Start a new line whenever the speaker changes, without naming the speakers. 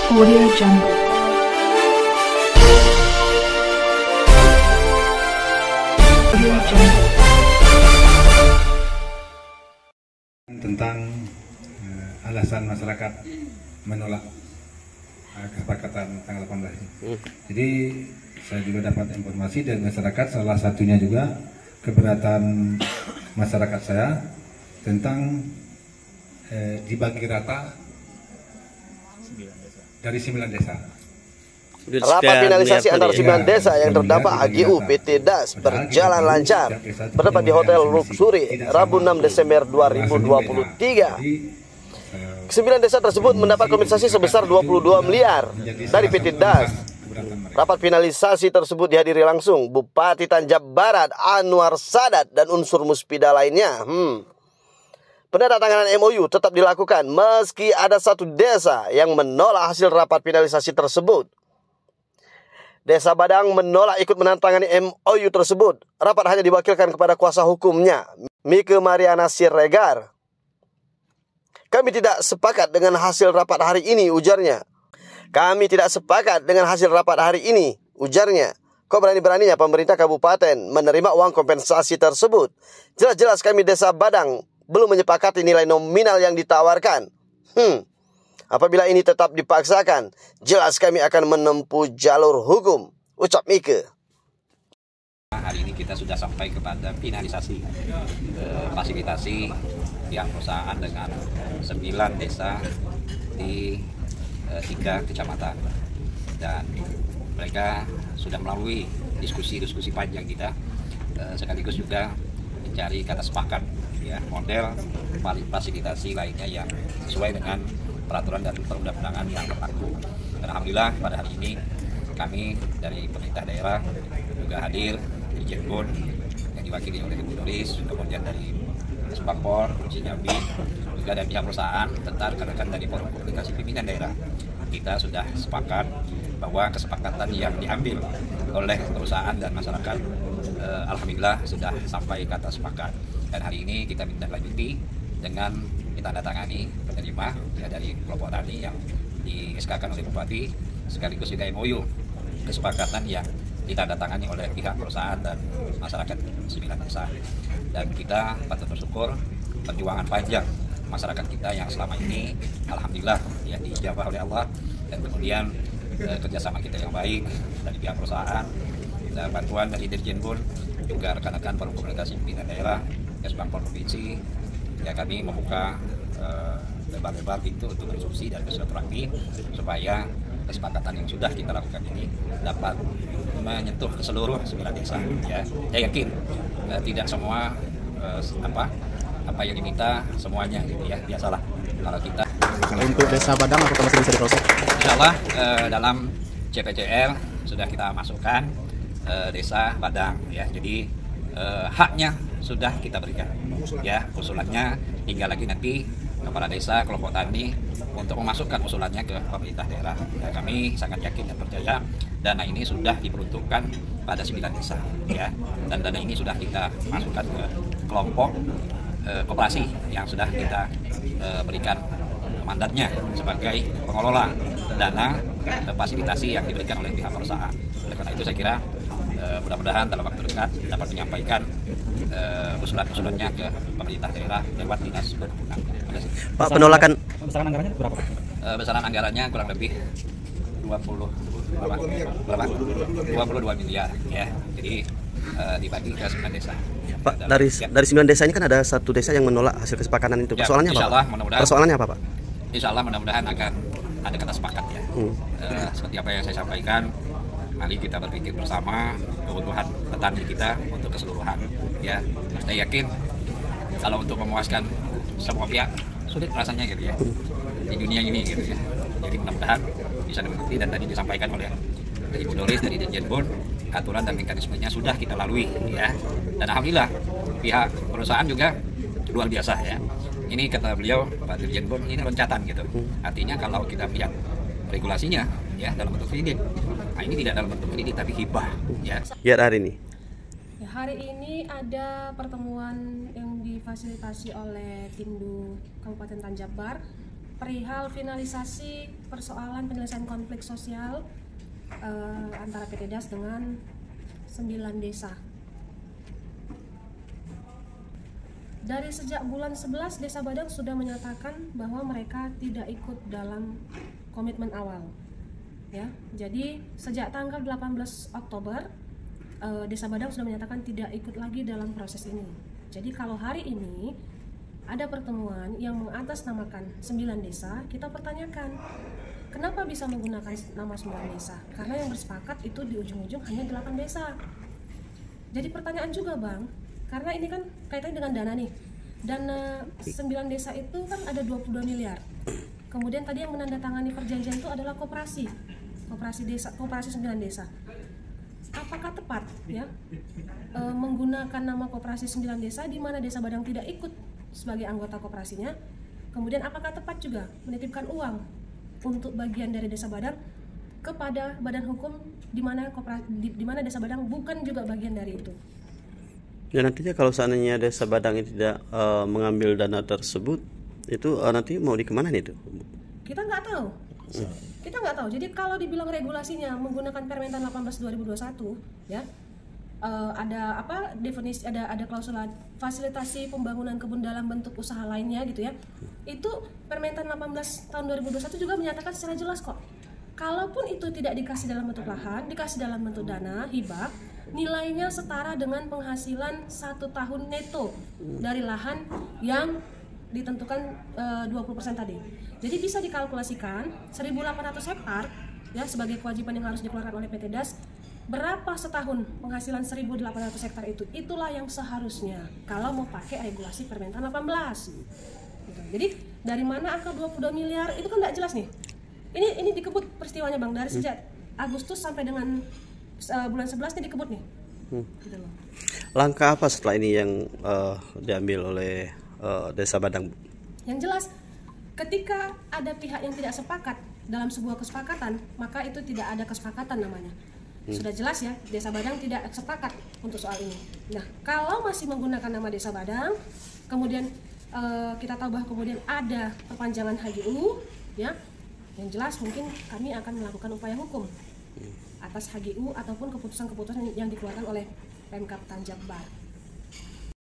Audio Jungle. Audio Jungle.
Tentang alasan masyarakat menolak kesepakatan tanggal 18 ini. Jadi saya juga dapat informasi dari masyarakat, salah satunya juga keberatan masyarakat saya tentang dibagi rata dari 9 desa.
Rapat finalisasi antara 9 desa yang terdampak HGU PT DAS berjalan lancar bertempat di Hotel Luxury Rabu 6 Desember 2023. 9 desa tersebut mendapat kompensasi sebesar 22 miliar dari PT DAS. Rapat finalisasi tersebut dihadiri langsung Bupati Tanjab Barat Anwar Sadat dan unsur muspida lainnya. Penandatanganan MOU tetap dilakukan meski ada satu desa yang menolak hasil rapat finalisasi tersebut. Desa Badang menolak ikut menandatangani MOU tersebut. Rapat hanya diwakilkan kepada kuasa hukumnya, Mike Mariana Siregar. Kami tidak sepakat dengan hasil rapat hari ini, ujarnya. Kami tidak sepakat dengan hasil rapat hari ini, ujarnya. Kok berani-beraninya pemerintah kabupaten menerima uang kompensasi tersebut? Jelas-jelas kami Desa Badang belum menyepakati nilai nominal yang ditawarkan. Apabila ini tetap dipaksakan, jelas kami akan menempuh jalur hukum, ucap Mike.
Hari ini kita sudah sampai kepada finalisasi fasilitasi pihak perusahaan dengan 9 desa di 3 kecamatan, dan mereka sudah melalui diskusi panjang kita, sekaligus juga mencari kata sepakat ya, model fasilitasi lainnya yang sesuai dengan peraturan dan perundang-undangan yang berlaku. Dan alhamdulillah pada hari ini kami dari pemerintah daerah juga hadir di Cirebon yang diwakili oleh Ibu Doris, kemudian dari Spakpor, Jambi, juga dari pihak perusahaan, serta rekan-rekan dari Forum Komunikasi Pimpinan Daerah. Kita sudah sepakat bahwa kesepakatan yang diambil oleh perusahaan dan masyarakat alhamdulillah sudah sampai kata sepakat. Dan hari ini kita minta lanjuti dengan ditandatangani penerima ya, dari kelompok tani yang di-SK-kan oleh Bupati, sekaligus juga MOU kesepakatan yang ditandatangani oleh pihak perusahaan dan masyarakat 9 desa. Dan kita patut bersyukur perjuangan panjang masyarakat kita yang selama ini alhamdulillah ya dijabah oleh Allah, dan kemudian kerjasama kita yang baik dari pihak perusahaan dan bantuan dari Dirjenbun, juga rekan-rekan Forum Komunikasi Pimpinan Daerah, Spakpor Provinsi, ya kami membuka lebar-lebar pintu untuk berdiskusi dan bersilaturahmi supaya kesepakatan yang sudah kita lakukan ini dapat menyentuh ke seluruh 9 desa. Ya, saya yakin tidak semua apa yang diminta semuanya gitu ya, biasalah kalau kita.
Untuk Desa Badang apakah masih bisa diproses?
Insya Allah dalam CPCL sudah kita masukkan Desa Badang ya, jadi haknya sudah kita berikan ya, usulannya tinggal lagi nanti kepala desa, kelompok tani untuk memasukkan usulannya ke pemerintah daerah. Ya, kami sangat yakin dan percaya dana ini sudah diperuntukkan pada 9 desa ya, dan dana ini sudah kita masukkan ke kelompok koperasi yang sudah kita berikan mandatnya sebagai pengelola dana fasilitasi yang diberikan oleh pihak perusahaan. Oleh karena itu saya kira mudah-mudahan dalam waktu dekat dapat menyampaikan usulan-usulannya ke pemerintah daerah lewat dinas berwenang.
Pak, penolakan
besaran anggarannya berapa?
Besaran anggarannya kurang lebih 22 miliar ya. Jadi dibagi ke 9 desa.
Pak, dari 9 desa ini kan ada satu desa yang menolak hasil kesepakatan itu. Persoalannya apa, Pak? Persoalannya apa, Pak?
Insya Allah mudah-mudahan akan ada kata sepakat ya. Seperti apa yang saya sampaikan, mari kita berpikir bersama kebutuhan petani kita untuk keseluruhan ya. Saya yakin kalau untuk memuaskan semua pihak sulit rasanya gitu ya di dunia ini gitu ya. Jadi mudah-mudahan bisa dimengerti, dan tadi disampaikan oleh Ibu Doris dari Dirjenbun, aturan dan mekanismenya sudah kita lalui ya. Dan alhamdulillah pihak perusahaan juga luar biasa ya. Ini kata beliau Pak Dirjenbun, ini loncatan gitu. Artinya kalau kita lihat regulasinya ya dalam bentuk kredit. Nah, ini tidak dalam bentuk kredit tapi hibah ya.
Ya, hari ini.
Ya, hari ini ada pertemuan yang difasilitasi oleh Tindu Kabupaten Tanjab Barat perihal finalisasi persoalan penyelesaian konflik sosial antara PT DAS dengan 9 desa. Dari sejak bulan 11, Desa Badang sudah menyatakan bahwa mereka tidak ikut dalam komitmen awal. Ya, jadi sejak tanggal 18 Oktober, Desa Badang sudah menyatakan tidak ikut lagi dalam proses ini. Jadi kalau hari ini ada pertemuan yang mengatasnamakan 9 desa, kita pertanyakan kenapa bisa menggunakan nama 9 desa? Karena yang bersepakat itu di ujung-ujung hanya 8 desa. Jadi pertanyaan juga Bang, karena ini kan kaitannya dengan dana nih. Dana 9 desa itu kan ada 22 miliar. Kemudian tadi yang menandatangani perjanjian itu adalah koperasi desa, koperasi 9 desa. Apakah tepat ya menggunakan nama koperasi 9 desa di mana Desa Badang tidak ikut sebagai anggota koperasinya? Kemudian apakah tepat juga menitipkan uang untuk bagian dari Desa Badang kepada badan hukum di mana Desa Badang bukan juga bagian dari itu?
Ya nantinya kalau seandainya Desa Badang ini tidak mengambil dana tersebut, itu nanti mau dikemana nih itu?
Kita nggak tahu. Kita nggak tahu. Jadi kalau dibilang regulasinya menggunakan Permentan 18/2021, ya ada apa definisi, ada klausula fasilitasi pembangunan kebun dalam bentuk usaha lainnya gitu ya. Itu Permentan 18 tahun 2021 juga menyatakan secara jelas kok. Kalaupun itu tidak dikasih dalam bentuk lahan, dikasih dalam bentuk dana hibah, nilainya setara dengan penghasilan 1 tahun neto dari lahan yang ditentukan 20% tadi. Jadi bisa dikalkulasikan 1.800 hektar ya sebagai kewajiban yang harus dikeluarkan oleh PT DAS. Berapa setahun penghasilan 1.800 hektar itu? Itulah yang seharusnya kalau mau pakai regulasi Permentan 18. Gitu. Jadi dari mana angka 22 miliar itu kan tidak jelas nih. Ini dikebut peristiwanya Bang, dari sejak Agustus sampai dengan bulan 11 ini dikebut nih. Gitu loh.
Langkah apa setelah ini yang diambil oleh Desa Badang?
Yang jelas, ketika ada pihak yang tidak sepakat dalam sebuah kesepakatan, maka itu tidak ada kesepakatan namanya. Sudah jelas ya, Desa Badang tidak sepakat untuk soal ini. Nah, kalau masih menggunakan nama Desa Badang, kemudian kita tahu bahwa kemudian ada perpanjangan HGU, ya, yang jelas mungkin kami akan melakukan upaya hukum atas HGU ataupun keputusan-keputusan yang dikeluarkan oleh Pemkab Tanjab Bar.